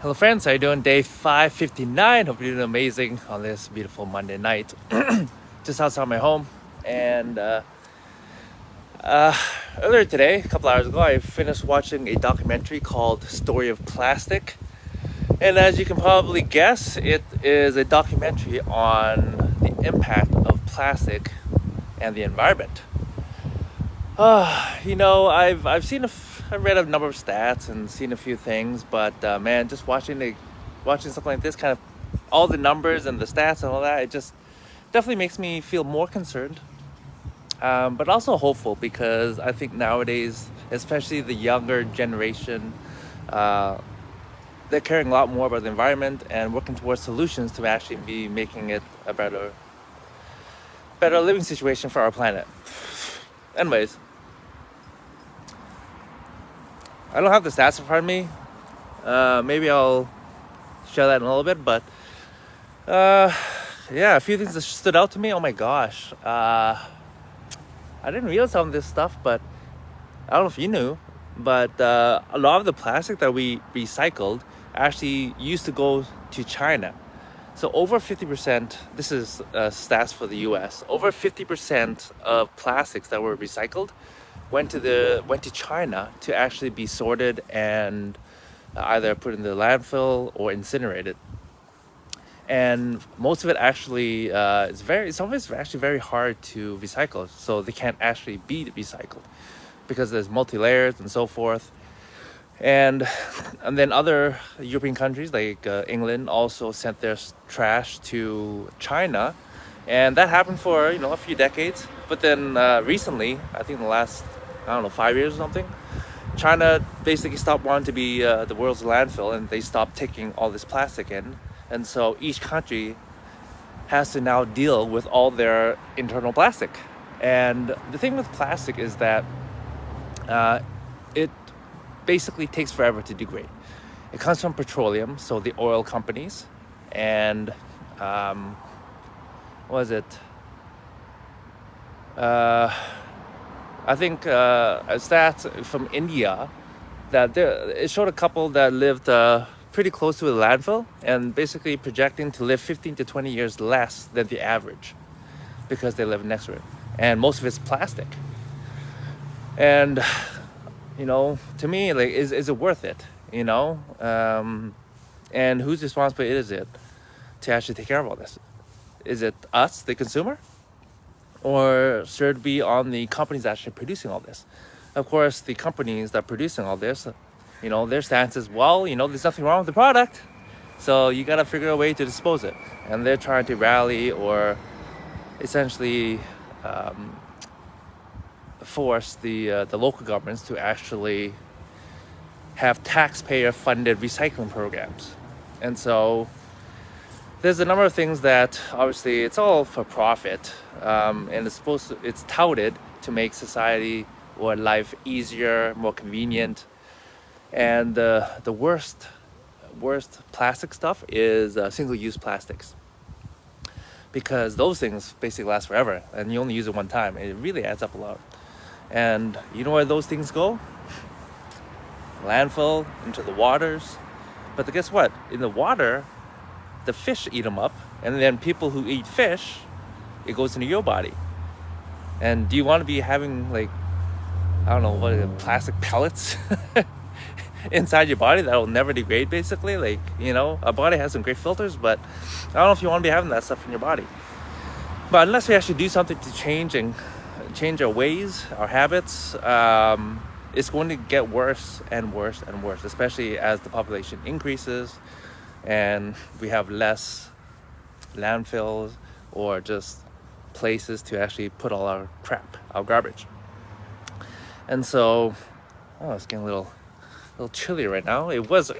Hello friends, how you doing? Day 559. Hope you're doing amazing on this beautiful Monday night. Just outside my home. And uh, earlier today, a couple hours ago, I finished watching a documentary called Story of Plastic. And as you can probably guess, it is a documentary on the impact of plastic and the environment. I've read a number of stats and seen a few things, but man, just watching something like this, kind of all the numbers and the stats and all that, it just definitely makes me feel more concerned, but also hopeful because I think nowadays, especially the younger generation, uh, they're caring a lot more about the environment and working towards solutions to actually be making it a better living situation for our planet. Anyways, I don't have the stats in front of me. Maybe I'll share that in a little bit, but yeah, a few things that stood out to me. Oh my gosh, I didn't realize some of this stuff, but I don't know if you knew, but a lot of the plastic that we recycled actually used to go to China. So over 50%, this is stats for the US, over 50% of plastics that were recycled went to China to actually be sorted and either put in the landfill or incinerated. And most of it actually some of it's actually very hard to recycle, so they can't actually be recycled because there's multi layers and so forth. And then other European countries like England also sent their trash to China, and that happened for a few decades. But then recently, I think the last 5 years or something, China basically stopped wanting to be the world's landfill, and they stopped taking all this plastic in, and so each country has to now deal with all their internal plastic. And the thing with plastic is that it basically takes forever to degrade. It comes from petroleum, so the oil companies, and what is it? I think a stat from India that it showed a couple that lived pretty close to a landfill and basically projecting to live 15 to 20 years less than the average because they live next to it. And most of it's plastic. And to me, like, is it worth it? And whose responsibility is it to actually take care of all this? Is it us, the consumer? Or should it be on the companies actually producing all this? Of course, the companies that are producing all this, their stance is, well, there's nothing wrong with the product, so you got to figure a way to dispose it. And they're trying to rally or essentially force the local governments to actually have taxpayer-funded recycling programs. And so there's a number of things that obviously it's all for profit, and it's touted to make society or life easier, more convenient. And the worst plastic stuff is single-use plastics, because those things basically last forever and you only use it one time. It really adds up a lot. And you know where those things go? Landfill, into the waters. But guess what? In the water, the fish eat them up, and then people who eat fish, it goes into your body. And do you want to be having, like, I don't know, plastic pellets inside your body that will never degrade, basically? Like, our body has some great filters, but I don't know if you want to be having that stuff in your body. But unless we actually do something to change our ways, our habits, it's going to get worse and worse and worse, especially as the population increases and we have less landfills or just places to actually put all our crap, our garbage. And so, it's getting a little chilly right now. It was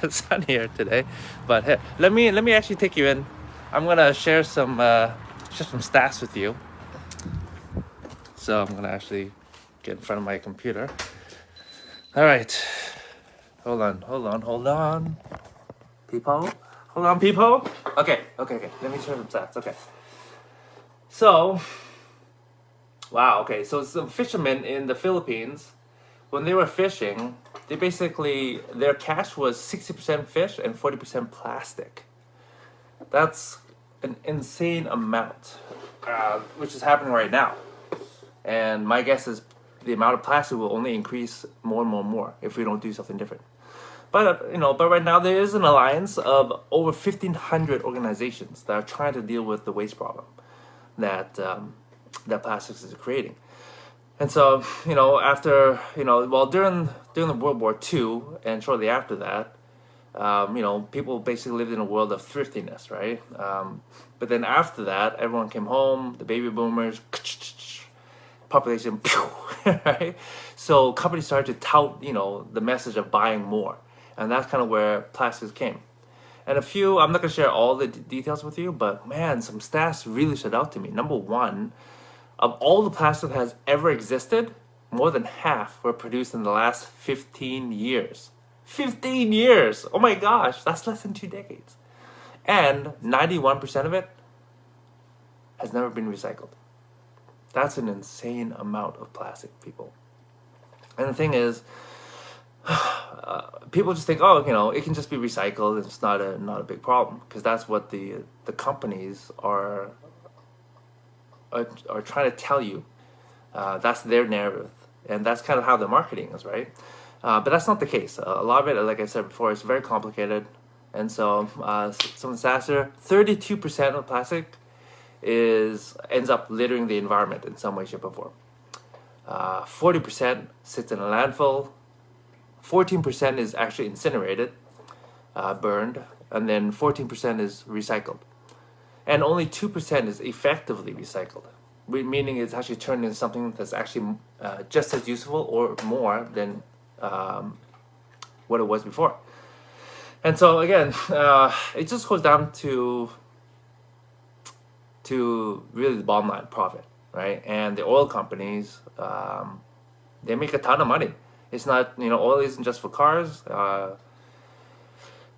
sunnier today, but hey, let me actually take you in. I'm gonna share some stats with you. So I'm gonna actually get in front of my computer. All right, hold on. People, hold on, people. Okay. Let me share some stats. Okay. So, wow. Okay. So some fishermen in the Philippines, when they were fishing, they basically, their cash was 60% fish and 40% plastic. That's an insane amount, which is happening right now. And my guess is the amount of plastic will only increase more and more and more if we don't do something different. But but right now there is an alliance of over 1,500 organizations that are trying to deal with the waste problem that that plastics is creating. And so, after, well, during the World War II and shortly after that, people basically lived in a world of thriftiness, right? But then after that, everyone came home, the baby boomers, population, right? So companies started to tout, the message of buying more. And that's kind of where plastics came. And I'm not going to share all the details with you, but man, some stats really stood out to me. Number one, of all the plastic that has ever existed, more than half were produced in the last 15 years. 15 years! Oh my gosh, that's less than 2 decades. And 91% of it has never been recycled. That's an insane amount of plastic, people. And the thing is, people just think, it can just be recycled. It's not a big problem, because that's what the companies are trying to tell you. That's their narrative, and that's kind of how the marketing is, right? But that's not the case. A lot of it, like I said before, is very complicated. And so some stats are 32% of plastic ends up littering the environment in some way, shape, or form. 40% sits in a landfill. 14% is actually incinerated, burned, and then 14% is recycled. And only 2% is effectively recycled, meaning it's actually turned into something that's actually just as useful or more than what it was before. And so again, it just goes down to really the bottom line, profit, right? And the oil companies, they make a ton of money. It's not, oil isn't just for cars.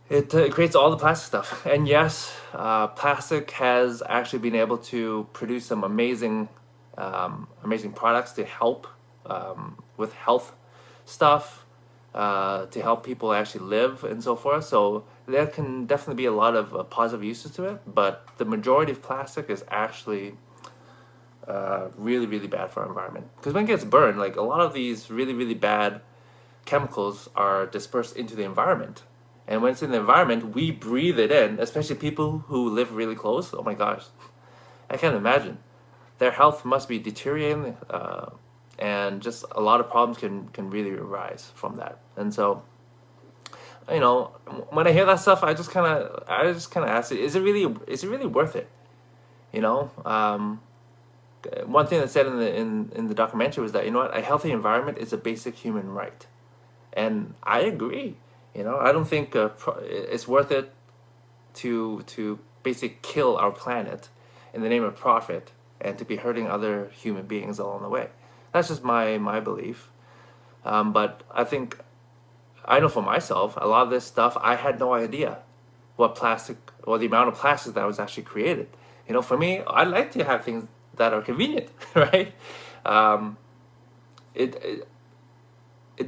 It creates all the plastic stuff. And yes, plastic has actually been able to produce some amazing products to help with health stuff, to help people actually live and so forth. So there can definitely be a lot of positive uses to it. But the majority of plastic is actually really, really bad for our environment. Because when it gets burned, like a lot of these really, really bad chemicals are dispersed into the environment. And when it's in the environment, we breathe it in, especially people who live really close. Oh my gosh, I can't imagine. Their health must be deteriorating, and just a lot of problems can really arise from that. And so, when I hear that stuff, I just kind of ask, is it really worth it? One thing that said in the documentary was that, a healthy environment is a basic human right, and I agree. I don't think it's worth it to basically kill our planet in the name of profit and to be hurting other human beings along the way. That's just my belief. But I know for myself, a lot of this stuff, I had no idea what plastic or the amount of plastic that was actually created. For me, I like to have things that are convenient, right? It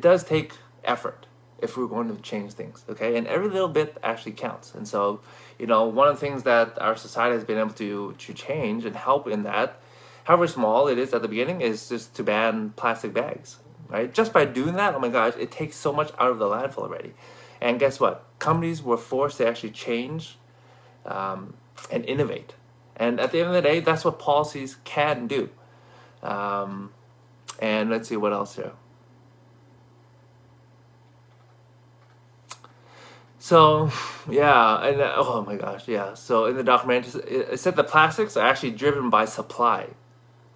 does take effort if we're going to change things, okay? And every little bit actually counts. And so, one of the things that our society has been able to change and help in that, however small it is at the beginning, is just to ban plastic bags, right? Just by doing that, oh my gosh, it takes so much out of the landfill already. And guess what? Companies were forced to actually change and innovate. And at the end of the day, that's what policies can do. And let's see what else here. So, yeah, and oh my gosh, yeah. So in the documentary, it said the plastics are actually driven by supply,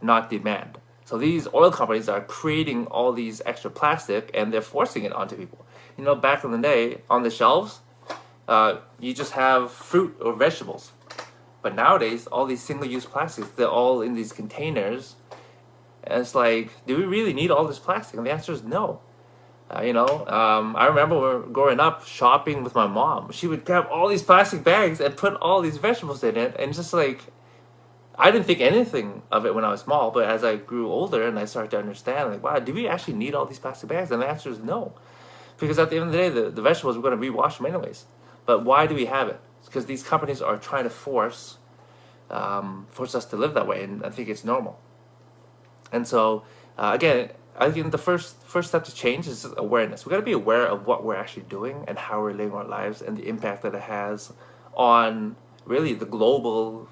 not demand. So these oil companies are creating all these extra plastic and they're forcing it onto people. Back in the day, on the shelves, you just have fruit or vegetables. But nowadays, all these single-use plastics, they're all in these containers. And it's like, do we really need all this plastic? And the answer is no. I remember growing up shopping with my mom. She would grab all these plastic bags and put all these vegetables in it. And just like, I didn't think anything of it when I was small. But as I grew older and I started to understand, like, wow, do we actually need all these plastic bags? And the answer is no. Because at the end of the day, the vegetables, we're going to rewash them anyways. But why do we have it? It's because these companies are trying to force us to live that way, and I think it's normal. And so, again, I think the first step to change is awareness. We got to be aware of what we're actually doing and how we're living our lives and the impact that it has on really the global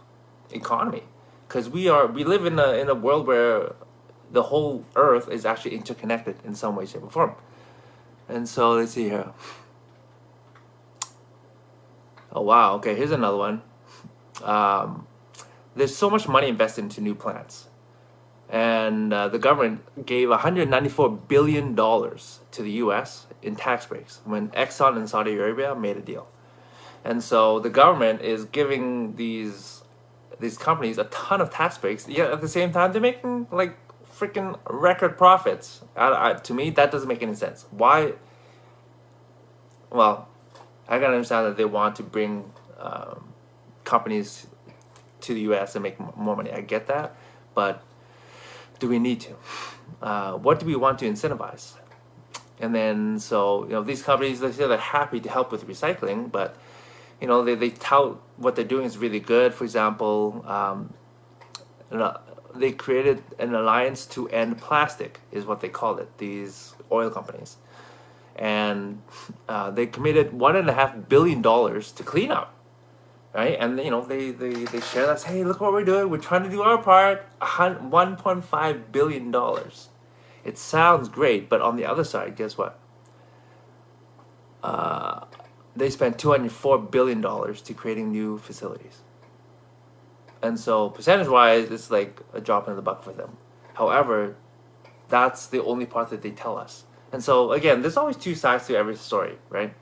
economy. Because we live in a world where the whole earth is actually interconnected in some way, shape, or form. And so let's see here. Oh wow, okay, here's another one. There's so much money invested into new plants. And the government gave $194 billion to the US in tax breaks when Exxon and Saudi Arabia made a deal. And so the government is giving these companies a ton of tax breaks, yet at the same time they're making like freaking record profits. To me, that doesn't make any sense. Why? Well, I can understand that they want to bring companies to the US and make more money. I get that, but do we need to? What do we want to incentivize? And then, so, these companies, they say they're happy to help with recycling, but, they tout what they're doing is really good. For example, they created an alliance to end plastic, is what they called it, these oil companies. And they committed $1.5 billion to clean up. Right, and they share that. Hey, look what we're doing. We're trying to do our part. $1.5 billion. It sounds great, but on the other side, guess what? They spent $204 billion to creating new facilities. And so, percentage-wise, it's like a drop in the bucket for them. However, that's the only part that they tell us. And so, again, there's always two sides to every story, right?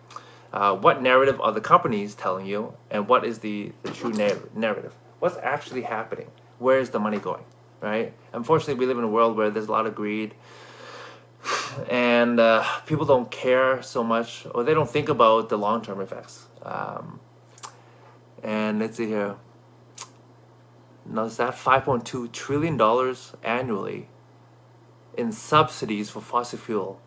What narrative are the companies telling you, and what is the true narrative? What's actually happening? Where is the money going, right? Unfortunately, we live in a world where there's a lot of greed, and people don't care so much, or they don't think about the long-term effects. And let's see here. Notice that $5.2 trillion annually in subsidies for fossil fuel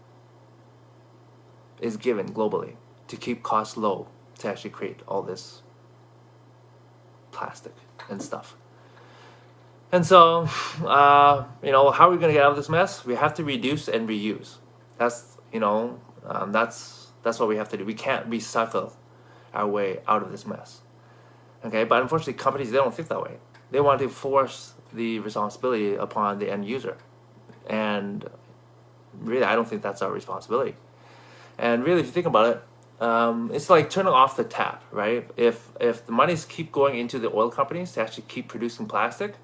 is given globally to keep costs low, to actually create all this plastic and stuff. And so, how are we going to get out of this mess? We have to reduce and reuse. That's what we have to do. We can't recycle our way out of this mess. Okay, but unfortunately, companies, they don't think that way. They want to force the responsibility upon the end user. And really, I don't think that's our responsibility. And really, if you think about it, it's like turning off the tap, right? If the monies keep going into the oil companies to actually keep producing plastic,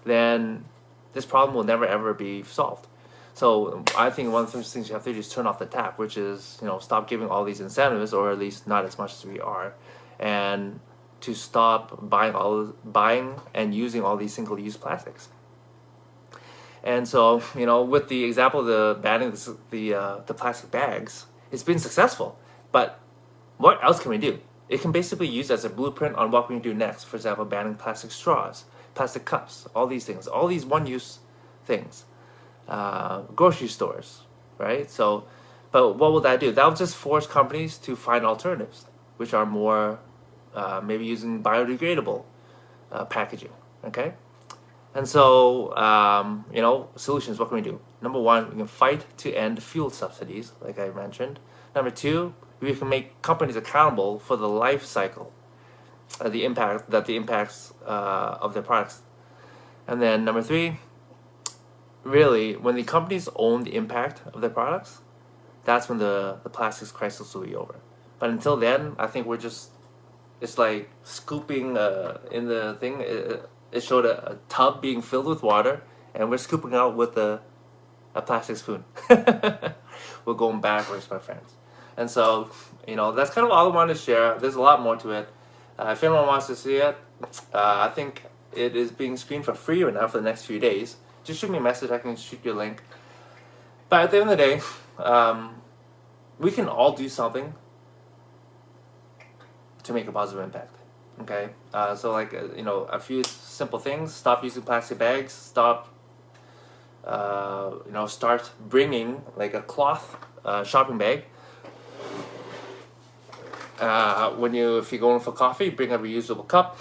then this problem will never ever be solved. So I think one of the first things you have to do is turn off the tap, which is stop giving all these incentives, or at least not as much as we are, and to stop buying and using all these single-use plastics. And so with the example of the banning the plastic bags, it's been successful, but what else can we do? It can basically use as a blueprint on what we can do next. For example, banning plastic straws, plastic cups, all these things, all these one-use things. Grocery stores, right? So, but what will that do? That will just force companies to find alternatives, which are more maybe using biodegradable packaging, okay? And so, solutions, what can we do? Number one, we can fight to end fuel subsidies, like I mentioned. Number two, we can make companies accountable for the life cycle, the impacts of their products. And then number three, really, when the companies own the impact of their products, that's when the plastics crisis will be over. But until then, I think it's like scooping in the thing. It showed a tub being filled with water, and we're scooping out with a plastic spoon. We're going backwards, my friends. And so, that's kind of all I wanted to share. There's a lot more to it. If anyone wants to see it, I think it is being screened for free right now for the next few days. Just shoot me a message. I can shoot you a link. But at the end of the day, we can all do something to make a positive impact. Okay, so like a few simple things: stop using plastic bags. Stop. Start bringing like a cloth shopping bag. if you're going for coffee, bring a reusable cup,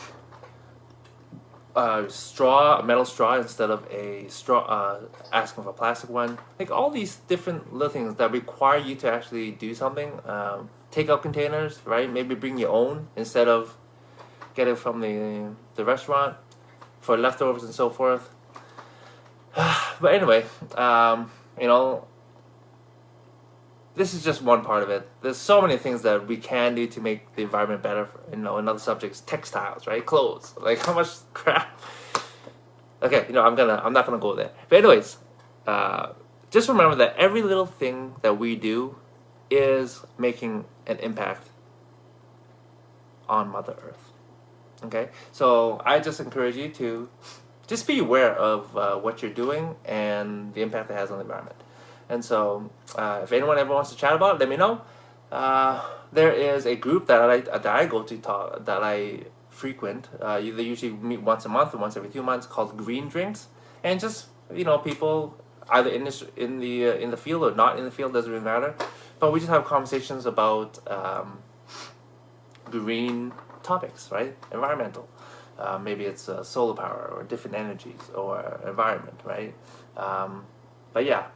a metal straw instead of a straw, asking for a plastic one. Like all these different little things that require you to actually do something. Takeout containers, right? Maybe bring your own instead of get it from the restaurant for leftovers and so forth. But anyway, you know, this is just one part of it. There's so many things that we can do to make the environment better. In other subjects, textiles, right? Clothes. Like how much crap. Okay, I'm not gonna go there. But anyways, just remember that every little thing that we do is making an impact on Mother Earth. Okay, so I just encourage you to just be aware of what you're doing and the impact it has on the environment. And so, if anyone ever wants to chat about it, let me know. There is a group that I go to that I frequent. They usually meet once a month or once every 2 months, called Green Drinks, and just people either in the field or not in the field, doesn't really matter. But we just have conversations about green topics, right? Environmental. Maybe it's solar power or different energies or environment, right? But yeah,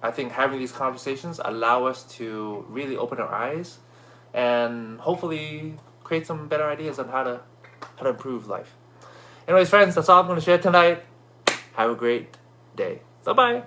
I think having these conversations allow us to really open our eyes and hopefully create some better ideas on how to improve life. Anyways, friends, that's all I'm going to share tonight. Have a great day. Bye-bye.